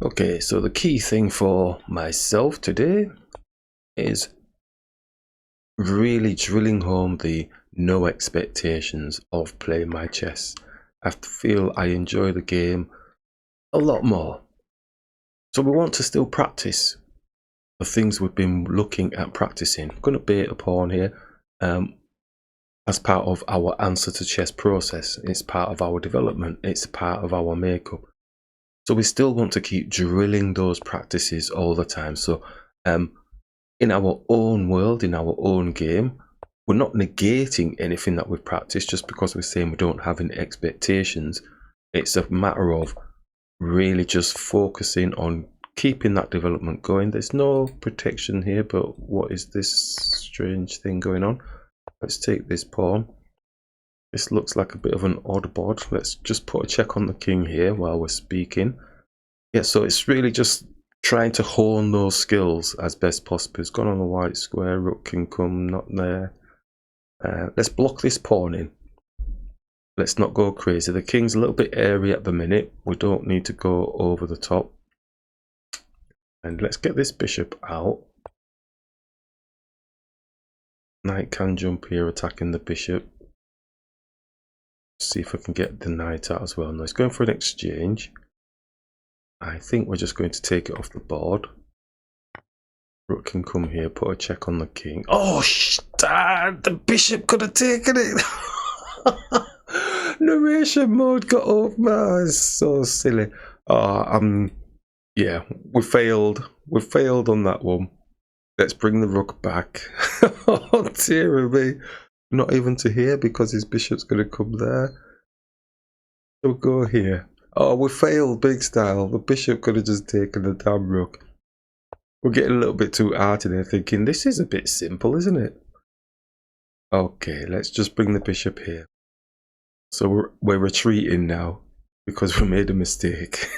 Okay, so the key thing for myself today is really drilling home the no expectations of playing my chess. I feel I enjoy the game a lot more. So we want to still practice the things we've been looking at practicing. I'm going to bait a pawn here as part of our answer to chess process. It's part of our development. It's part of our makeup. So we still want to keep drilling those practices all the time. So in our own world, in our own game, we're not negating anything that we've practiced just because we're saying we don't have any expectations. It's a matter of really just focusing on keeping that development going. There's no protection here, but what is this strange thing going on? Let's take this pawn. This looks like a bit of an odd board. Let's just put a check on the king here while we're speaking. Yeah, so it's really just trying to hone those skills as best possible. It's gone on the white square, rook can come, not there. Let's block this pawn in. Let's not go crazy. The king's a little bit airy at the minute. We don't need to go over the top. And let's get this bishop out. Knight can jump here, attacking the bishop. See if I can get the knight out as well. Now it's going for an exchange. I think we're just going to take it off the board. Rook can come here, put a check on the king. Oh, the bishop could have taken it. Narration mode got off. Oh, it's so silly. Yeah, we failed. We failed on that one. Let's bring the rook back. Oh, dear me. Not even to here because his bishop's going to come there. So we'll go here. Oh, we failed big style. The bishop could have just taken the damn rook. We're getting a little bit too arty there, thinking this is a bit simple, isn't it? Okay, let's just bring the bishop here. So we're retreating now because we made a mistake.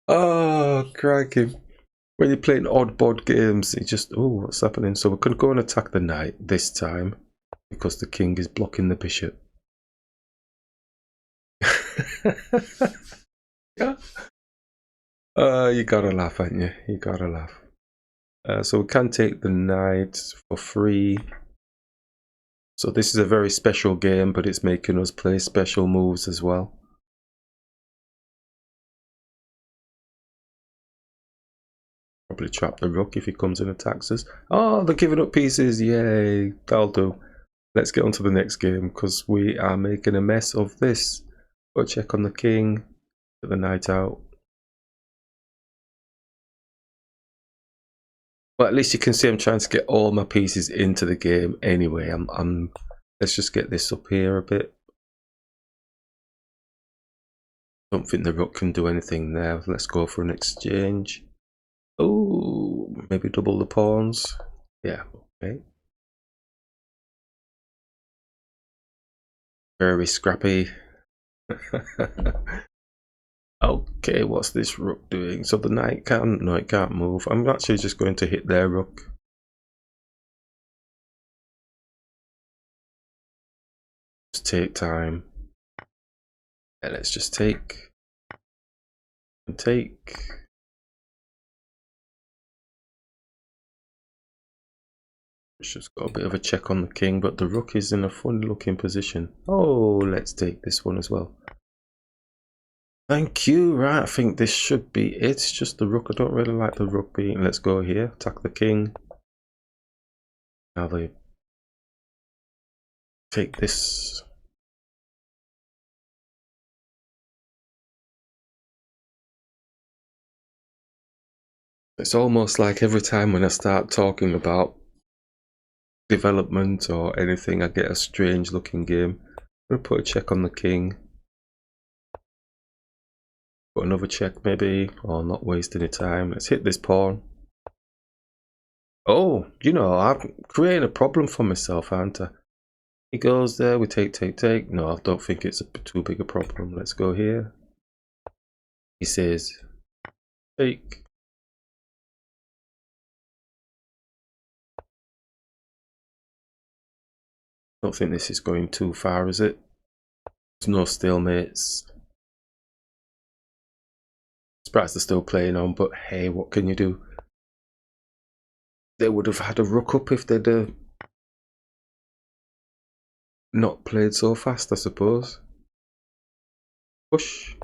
Oh, crikey. When you're playing odd board games, it just, oh, what's happening? So we're going to go and attack the knight this time because the king is blocking the bishop. Yeah. You gotta laugh, ain't you? You gotta laugh. So we can take the knight for free. So this is a very special game, but it's making us play special moves as well. Probably trap the rook if he comes and attacks us. Oh, they're giving up pieces. Yay, that'll do. Let's get on to the next game because we are making a mess of this. Go check on the king. Get the knight out. Well, at least you can see I'm trying to get all my pieces into the game anyway. Let's just get this up here a bit. Don't think the rook can do anything there. Let's go for an exchange. Oh, maybe double the pawns. Yeah, okay. Very scrappy. Okay, what's this rook doing? So the knight can't, no, it can't move. I'm actually just going to hit their rook. Just take time. Yeah, let's just take and take. It's just got a bit of a check on the king, but the rook is in a funny looking position. Oh, let's take this one as well. Thank you. Right, I think this should be it. It's just the rook. I don't really like the rook being. Let's go here. Attack the king. Now they take this. It's almost like every time when I start talking about development or anything, I get a strange looking game. I'm going to put a check on the king. Put another check maybe, or not waste any time. Let's hit this pawn. Oh, you know, I'm creating a problem for myself, aren't I? He goes there, we take. No, I don't think it's too big a problem. Let's go here. He says, take. Don't think this is going too far, is it? There's no stalemates. Surprised they're still playing on, but hey, what can you do? They would have had a ruck up if they'd not played so fast, I suppose. Push.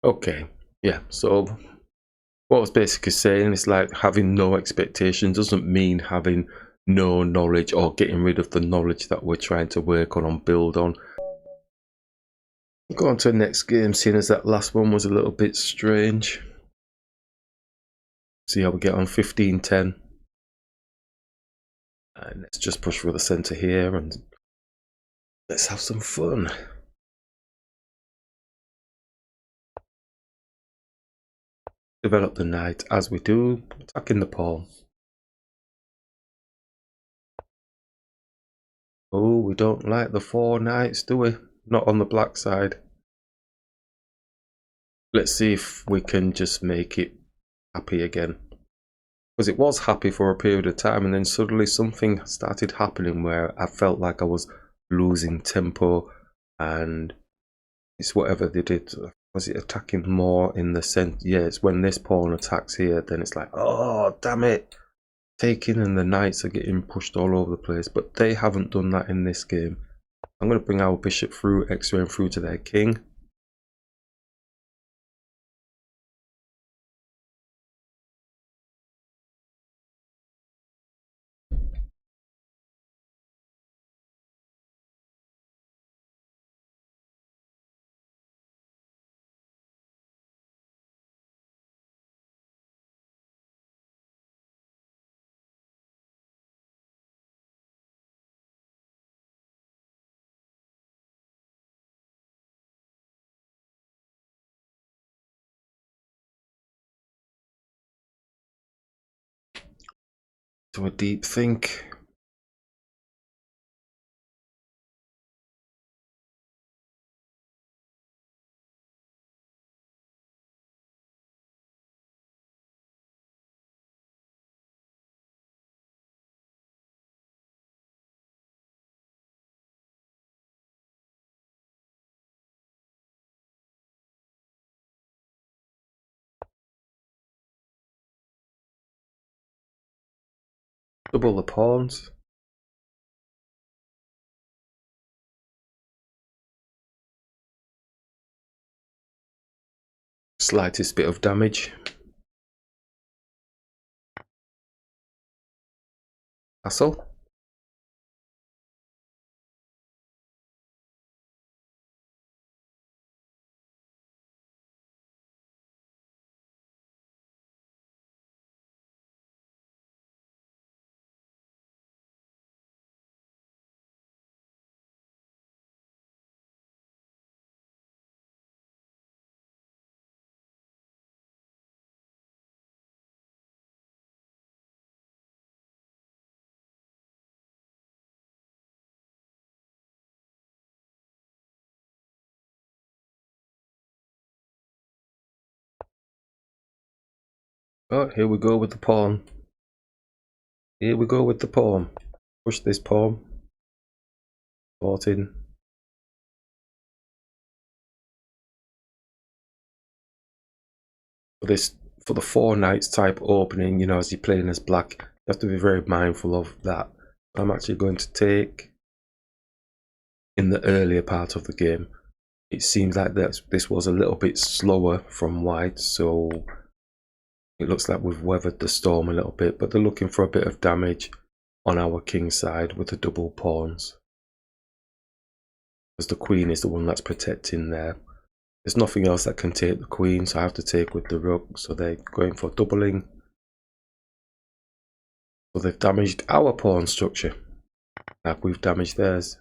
Okay, yeah, so what I was basically saying is like having no expectations doesn't mean having no knowledge or getting rid of the knowledge that we're trying to work on and build on. Go on to the next game, seeing as that last one was a little bit strange. See how we get on. 15-10. And let's just push for the centre here and let's have some fun. Develop the knight as we do, attacking the pawn. Oh, we don't like the 4 knights, do we? Not on the black side. Let's see if we can just make it happy again. Because it was happy for a period of time and then suddenly something started happening where I felt like I was losing tempo, and it's whatever they did. Was it attacking more in the centre? Yeah, it's when this pawn attacks here, then it's like, oh, damn it. Taking and the knights are getting pushed all over the place, but they haven't done that in this game. I'm going to bring our bishop through, x-raying through to their king. To a deep think. Double the pawns. Slightest bit of damage. Castle. Oh, here we go with the pawn. Here we go with the pawn. Push this pawn. 14. For the 4 knights type opening, you know, as you're playing as black, you have to be very mindful of that. I'm actually going to take in the earlier part of the game. It seems like this was a little bit slower from white, so it looks like we've weathered the storm a little bit, but they're looking for a bit of damage on our king side with the double pawns. Because the queen is the one that's protecting there. There's nothing else that can take the queen, so I have to take with the rook, so they're going for doubling. So they've damaged our pawn structure, like we've damaged theirs.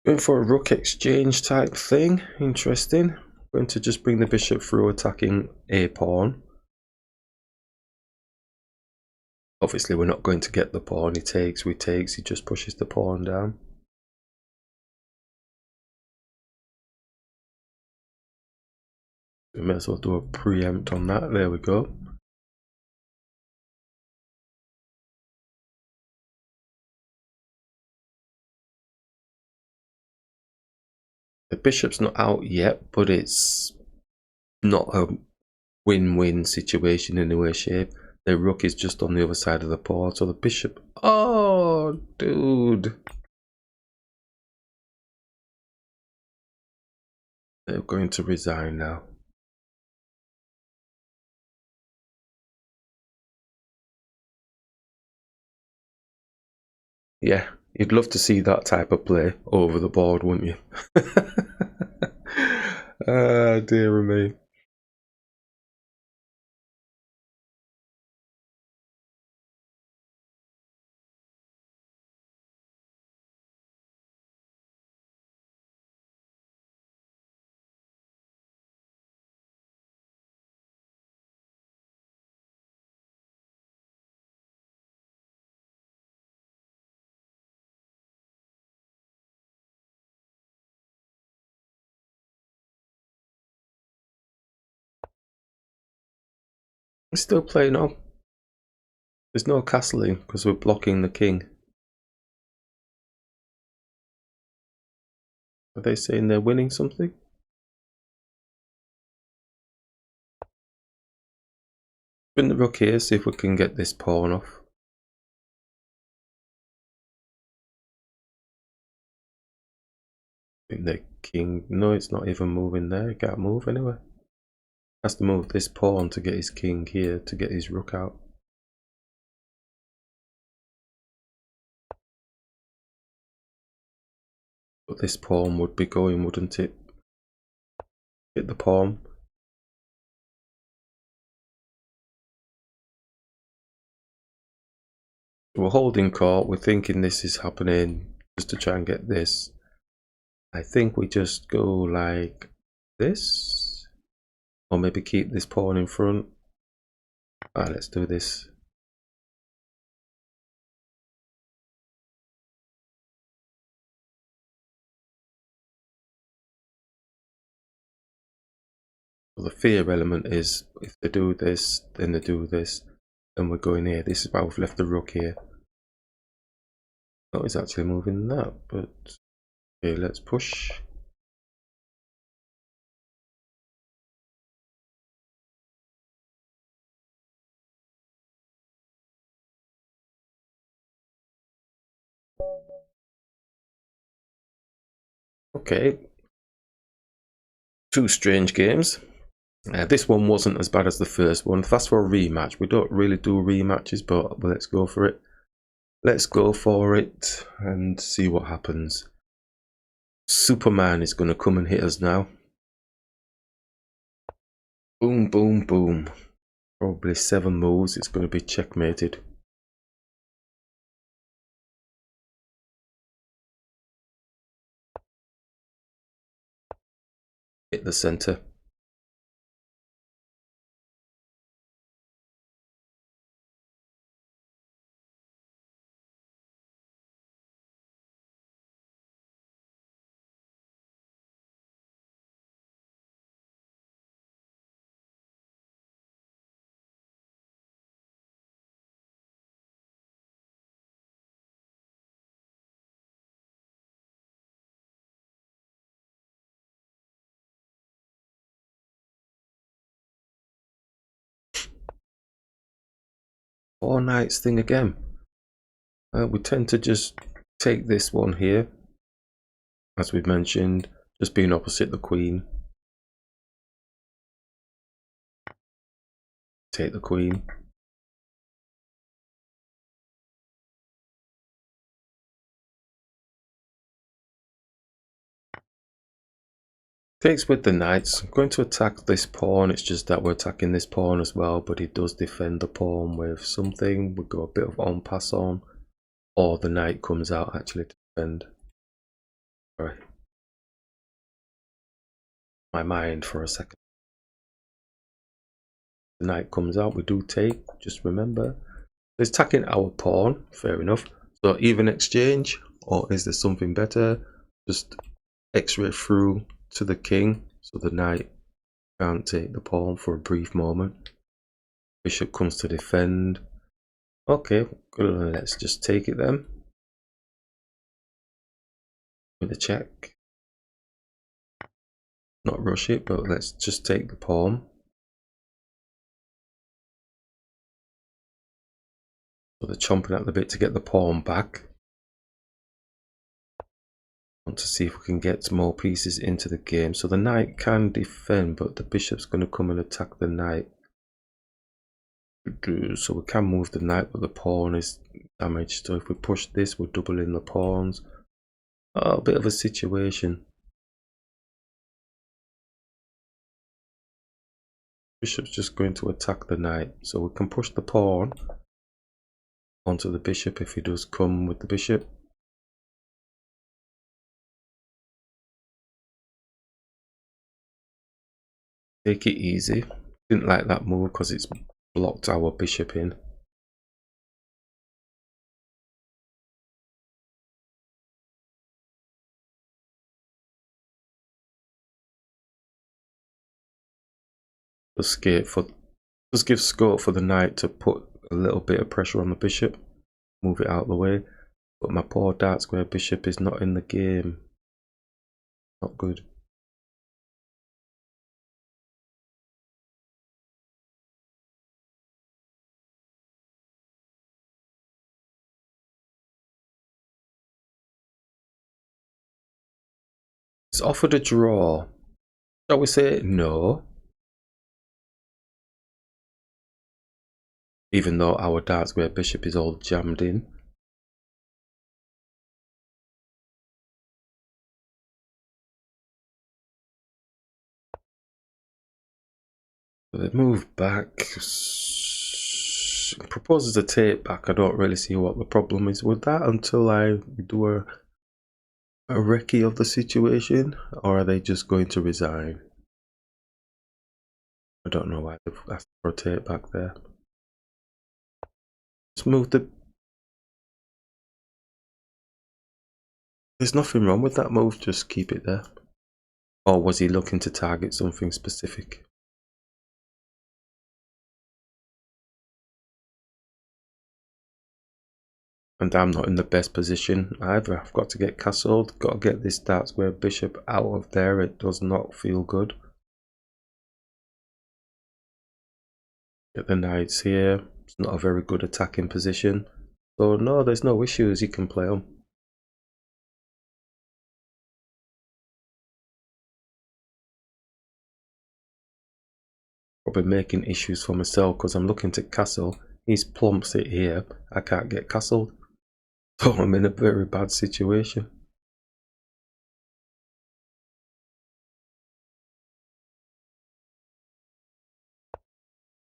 Going for a rook exchange type thing. Interesting. Going to just bring the bishop through, attacking a pawn. Obviously we're not going to get the pawn. He takes, we takes, he just pushes the pawn down. We may as well do a preempt on that. There we go. The bishop's not out yet, but it's not a win-win situation in any way, shape. The rook is just on the other side of the pawn, so the bishop... Oh, dude. They're going to resign now. Yeah, you'd love to see that type of play over the board, wouldn't you? Ah, dear me. We're still playing on. There's no castling because we're blocking the king. Are they saying they're winning something? Bring the rook here, see if we can get this pawn off. I think the king... No, it's not even moving there. It can't move anyway. Has to move this pawn to get his king here, to get his rook out. But this pawn would be going, wouldn't it? Hit the pawn. We're holding court. We're thinking this is happening just to try and get this. I think we just go like this. Or maybe keep this pawn in front. Alright, let's do this. So the fear element is if they do this, then they do this, and we're going here. This is why we've left the rook here. Oh, it's actually moving that, but okay, let's push. Okay, two strange games. This one wasn't as bad as the first one. Fast for a rematch. We don't really do rematches, but let's go for it. Let's go for it and see what happens. Superman is going to come and hit us now. Boom, boom, boom. Probably 7 moves. It's going to be checkmated. Hit the center. Four knights thing again. We tend to just take this one here, as we've mentioned, just being opposite the queen. Take the queen. Takes with the knights. I'm going to attack this pawn. It's just that we're attacking this pawn as well, but he does defend the pawn with something. We go a bit of en passant, or the knight comes out actually to defend. Sorry. My mind for a second. The knight comes out, we do take, just remember. It's attacking our pawn, fair enough. So even exchange, or is there something better? Just x-ray through to the king, so the knight can't take the pawn for a brief moment. Bishop comes to defend. Okay, let's just take it then. With a check. Not rush it, but let's just take the pawn. So they're chomping at the bit to get the pawn back. Want to see if we can get more pieces into the game. So the knight can defend, but the bishop's going to come and attack the knight. So we can move the knight, but the pawn is damaged. So if we push this, we're doubling the pawns. Oh, a bit of a situation. Bishop's just going to attack the knight. So we can push the pawn onto the bishop if he does come with the bishop. Take it easy. Didn't like that move because it's blocked our bishop in. Just give scope for the knight to put a little bit of pressure on the bishop, move it out of the way. But my poor dark square bishop is not in the game. Not good. It's offered a draw. Shall we say no? Even though our dark square bishop is all jammed in. So they move back. Proposes a take back. I don't really see what the problem is with that until I do a recce of the situation. Or are they just going to resign? I don't know why they've asked for a take back there. Let's move the... There's nothing wrong with that move, just keep it there. Or was he looking to target something specific? And I'm not in the best position either. I've got to get castled, got to get this dark square bishop out of there. It does not feel good. Get the knights here. It's not a very good attacking position. So no, there's no issues, you can play them. Probably making issues for myself because I'm looking to castle. He's plumps it here. I can't get castled. So I'm in a very bad situation.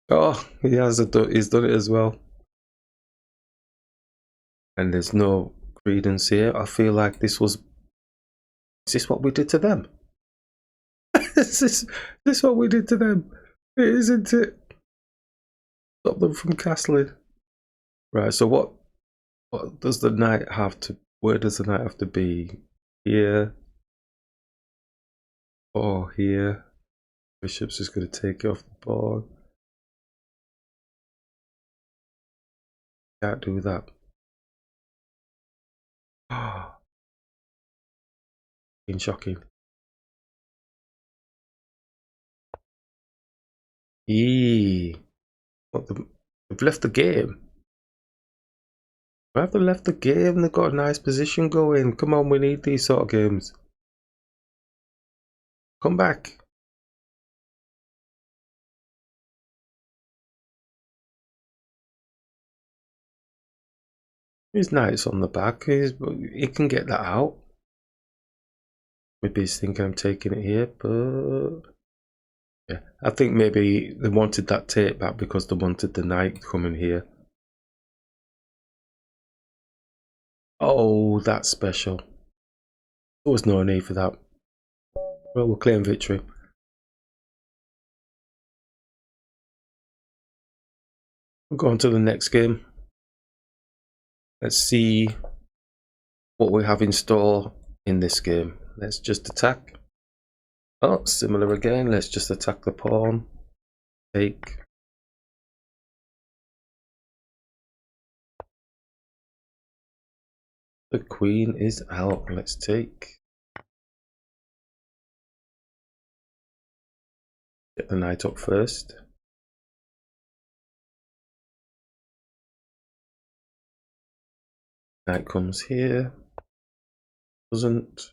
Oh, he's done it as well. And there's no credence here. I feel like this was... Is this what we did to them? Is this what we did to them? It isn't it? Stop them from castling. Right, so what does the knight have to... Where does the knight have to be? Here? Or here? Bishop's just going to take it off the board. Can't do that. Ah, shocking. Eee. What they've left the game. Why have they left the game? They've got a nice position going. Come on, we need these sort of games. Come back. His knight's on the back. He can get that out. Maybe he's thinking I'm taking it here, but... Yeah, I think maybe they wanted that take back because they wanted the knight coming here. Oh, that's special. There was no need for that. Well, we'll claim victory. We'll go on to the next game. Let's see what we have in store in this game. Let's just attack. Oh, similar again. Let's just attack the pawn. Take. The queen is out. Let's take. Get the knight up first. Knight comes here. Doesn't.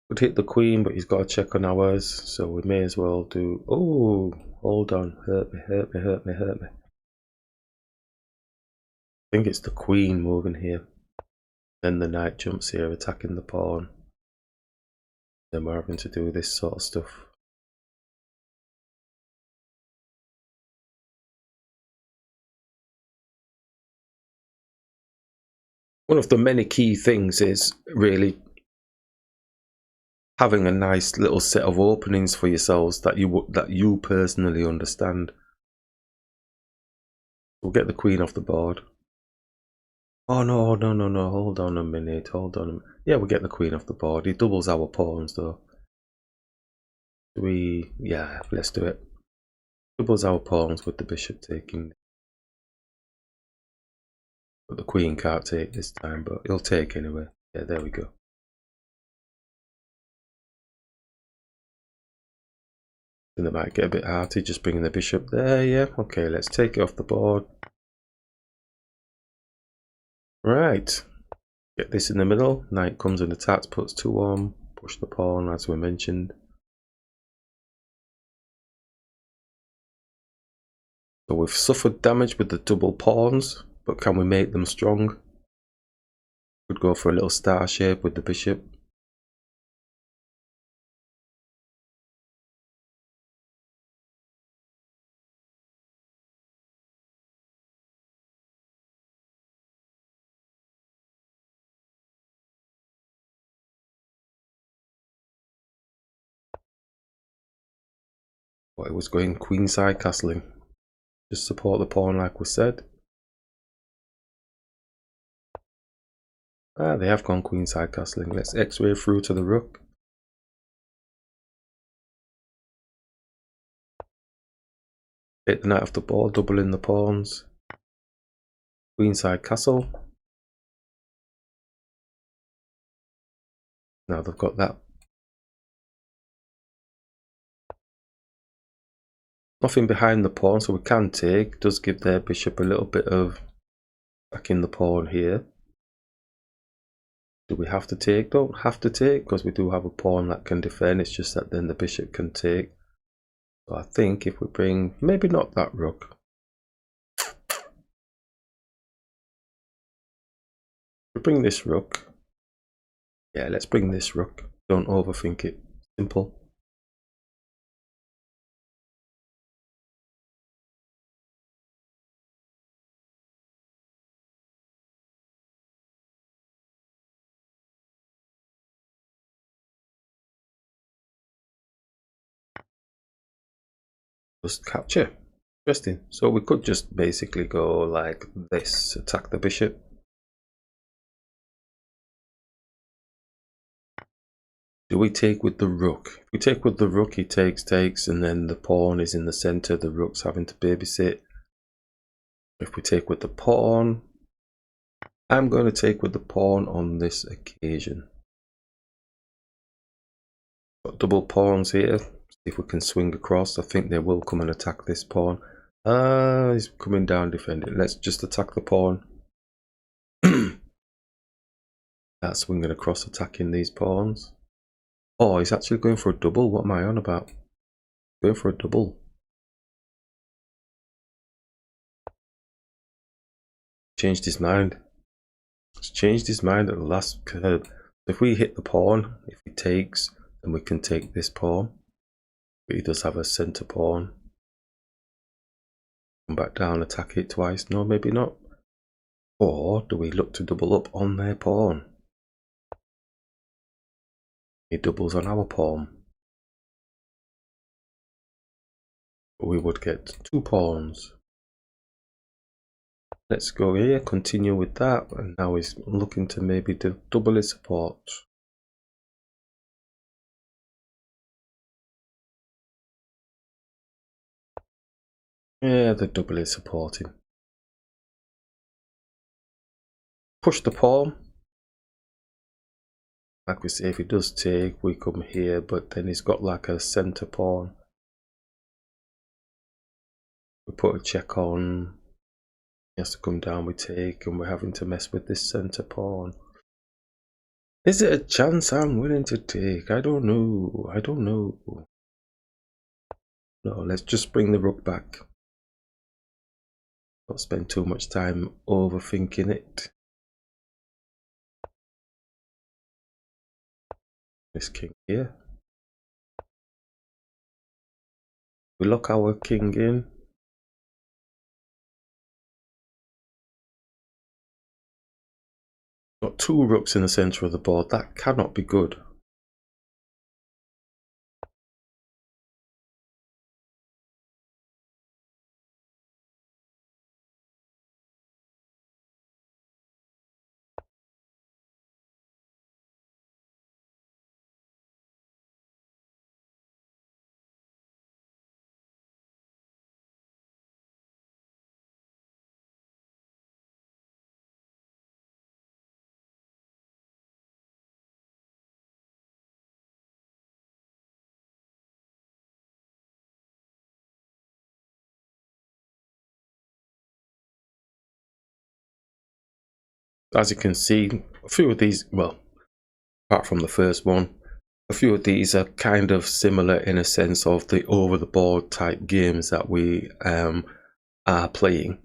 Could hit the queen, but he's got to check on ours, so we may as well do. Oh, hold on. Hurt me, hurt me, hurt me, hurt me. I think it's the queen moving here. Then the knight jumps here, attacking the pawn. Then we're having to do this sort of stuff. One of the many key things is really having a nice little set of openings for yourselves that you personally understand. We'll get the queen off the board. Oh no, no, no, no, hold on a minute, hold on. Yeah, we'll get the queen off the board. He doubles our pawns though. Yeah, let's do it. Doubles our pawns with the bishop taking. But the queen can't take this time, but he'll take anyway. Yeah, there we go. And it might get a bit hearty just bringing the bishop there. Yeah, okay, let's take it off the board. Right, get this in the middle. Knight comes and attacks, puts 2 on, push the pawn as we mentioned. So we've suffered damage with the double pawns, but can we make them strong? Could go for a little star shape with the bishop. But it was going queenside castling. Just support the pawn like we said. Ah, they have gone queenside castling. Let's x-ray through to the rook. Take the knight off the board, doubling the pawns. Queenside castle. Now they've got that. Nothing behind the pawn, so we can take. Does give their bishop a little bit of back in the pawn here. Do we have to take? Don't have to take, because we do have a pawn that can defend. It's just that then the bishop can take. So I think if we bring, maybe not that rook. We bring this rook. Yeah, let's bring this rook. Don't overthink it. Simple. Just capture. Interesting. So we could just basically go like this, attack the bishop. Do we take with the rook? If we take with the rook, he takes, and then the pawn is in the center. The rook's having to babysit. If we take with the pawn, I'm going to take with the pawn on this occasion. Got double pawns here. See if we can swing across. I think they will come and attack this pawn. He's coming down defending. Let's just attack the pawn. That's swinging across, attacking these pawns. Oh, he's actually going for a double. What am I on about? Going for a double. Changed his mind. He's changed his mind at the last curve. If we hit the pawn, if he takes, then we can take this pawn. But he does have a center pawn. Come back down, attack it twice. No, maybe not. Or do we look to double up on their pawn? He doubles on our pawn. We would get 2 pawns. Let's go here, continue with that, and now he's looking to maybe do double his support. Yeah, the double is supporting. Push the pawn. Like we say, if he does take, we come here, but then he's got like a center pawn. We put a check on. He has to come down, we take, and we're having to mess with this center pawn. Is it a chance I'm willing to take? I don't know. I don't know. No, let's just bring the rook back. Don't spend too much time overthinking it. This king here. We lock our king in. Got 2 rooks in the center of the board. That cannot be good. As you can see, a few of these, well, apart from the first one, a few of these are kind of similar in a sense of the over the board type games that we are playing.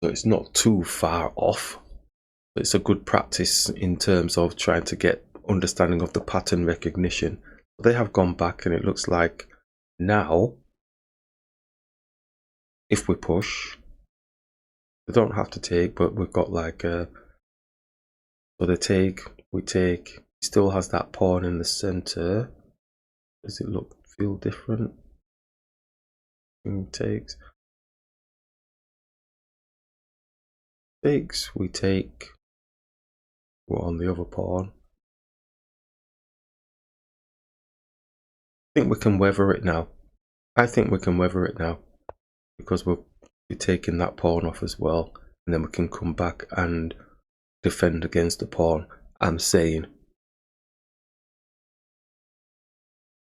So it's not too far off. It's a good practice in terms of trying to get understanding of the pattern recognition. They have gone back, and it looks like now if we push, they don't have to take, but we've got like a, so they take, we take, he still has that pawn in the center. Does it feel different? Takes, we take, we're on the other pawn. I think we can weather it now. I think we can weather it now because we'll be taking that pawn off as well, and then we can come back and defend against the pawn. I'm saying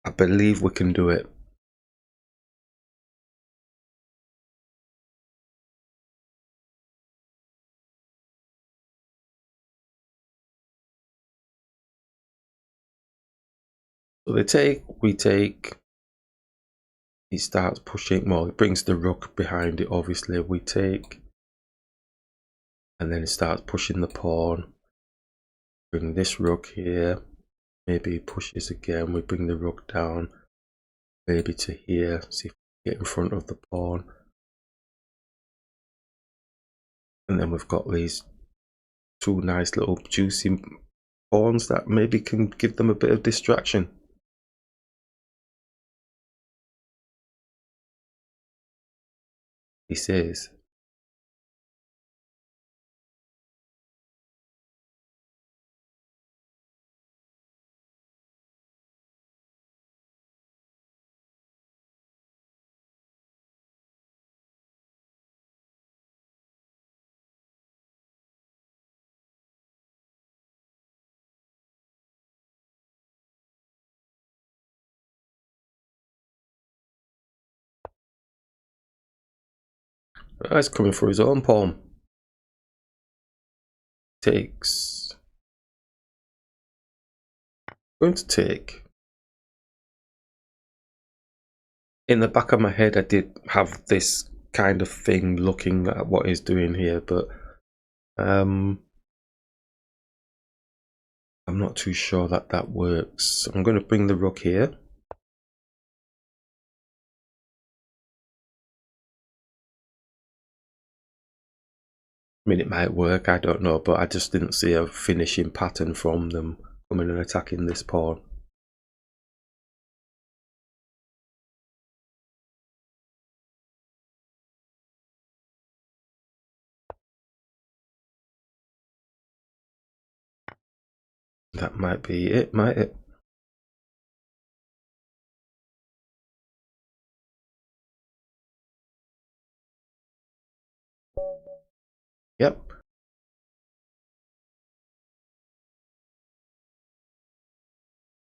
I believe we can do it. So they take, we take, he starts pushing, well, he brings the rook behind it, obviously, we take, and then he starts pushing the pawn, bring this rook here, maybe he pushes again, we bring the rook down, maybe to here, see if we get in front of the pawn, and then we've got these 2 nice little juicy pawns that maybe can give them a bit of distraction. He says. He's coming for his own pawn. Takes. Going to take. In the back of my head, I did have this kind of thing looking at what he's doing here, but I'm not too sure that that works. I'm going to bring the rook here. I mean, it might work, I don't know, but I just didn't see a finishing pattern from them coming and attacking this pawn. That might be it, might it? Yep.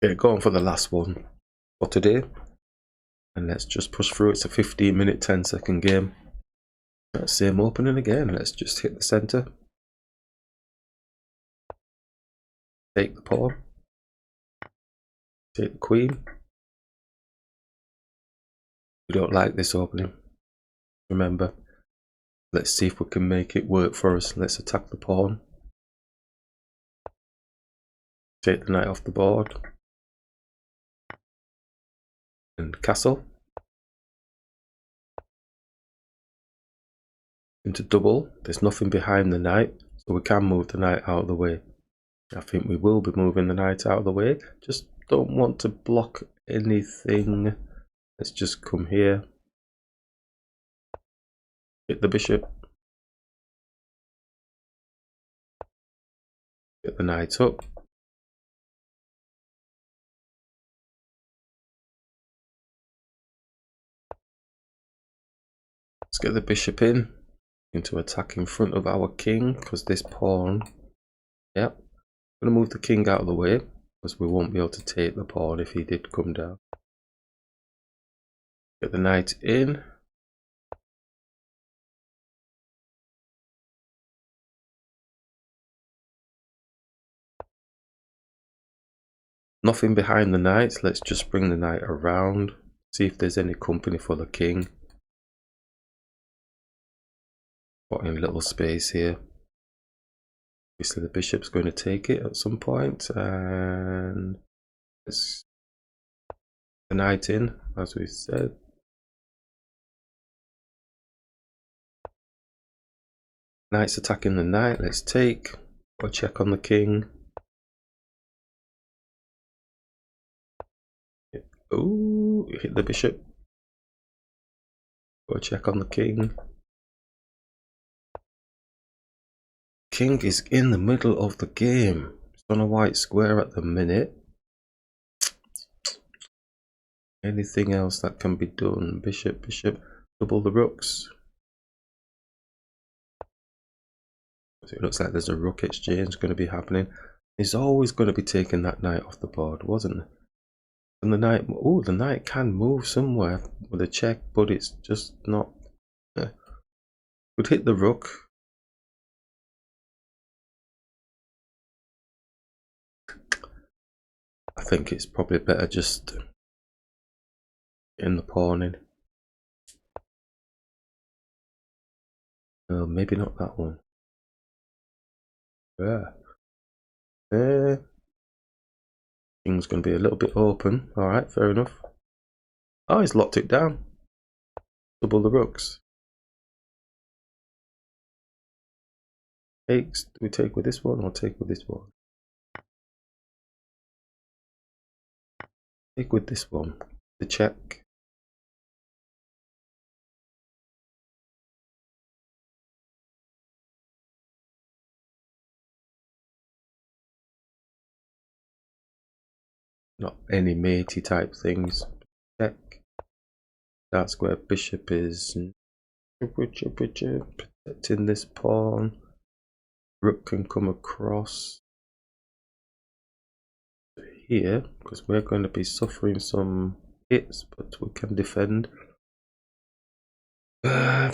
Okay, going for the last one for today. And let's just push through. It's a 15-minute, 10-second game. Same opening again. Let's just hit the center. Take the pawn. Take the queen. We don't like this opening. Remember. Let's see if we can make it work for us. Let's attack the pawn. Take the knight off the board. And castle. Into double. There's nothing behind the knight, so we can move the knight out of the way. I think we will be moving the knight out of the way. Just don't want to block anything. Let's just come here. Hit the bishop. Get the knight up. Let's get the bishop into attack in front of our king, because this pawn, yep. I'm going to move the king out of the way, because we won't be able to take the pawn if he did come down. Get the knight in. Nothing behind the knight. Let's just bring the knight around. See if there's any company for the king. Put in a little space here. Obviously the bishop's going to take it at some point, and let's the knight in, as we said. Knight's attacking the knight. Let's take. Or check on the king. Ooh, hit the bishop. Or check on the king. King is in the middle of the game. It's on a white square at the minute. Anything else that can be done? Bishop, bishop, double the rooks. So it looks like there's a rook exchange going to be happening. He's always going to be taking that knight off the board, wasn't it? And the knight, oh, the knight can move somewhere with a check, but it's just not. Would hit the rook. I think it's probably better just getting the pawn in. Maybe not that one. Yeah. There. King's going to be a little bit open. Alright, fair enough. Oh, he's locked it down. Double the rooks. Takes. Do we take with this one or take with this one? Take with this one. The check. Not any matey type things. Check. Dark square bishop is protecting this pawn. Rook can come across here because we're going to be suffering some hits, but we can defend. I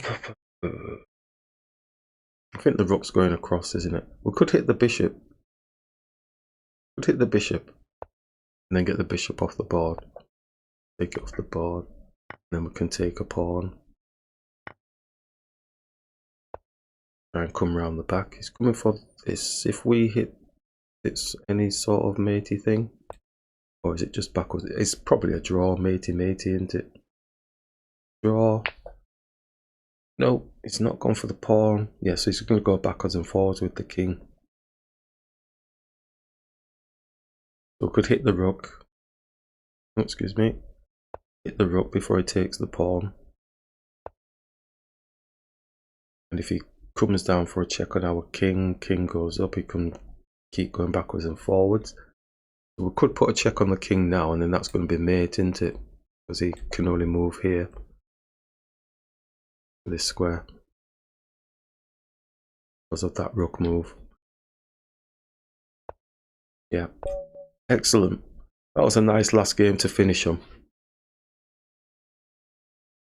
think the rook's going across, isn't it? We could hit the bishop. Could hit the bishop and then get the bishop off the board. Take it off the board. Then we can take a pawn. Try and come around the back. He's coming for this. If we hit it's any sort of matey thing, or is it just backwards? It's probably a draw, matey, isn't it? Draw. No, it's not gone for the pawn. Yeah, so he's going to go backwards and forwards with the king. So we could hit the rook. Oh, excuse me. Hit the rook before he takes the pawn. And if he comes down for a check on our king, king goes up, he can keep going backwards and forwards. So we could put a check on the king now, and then that's going to be mate, isn't it? Because he can only move here. This square. Because of that rook move. Yeah. Excellent. That was a nice last game to finish on.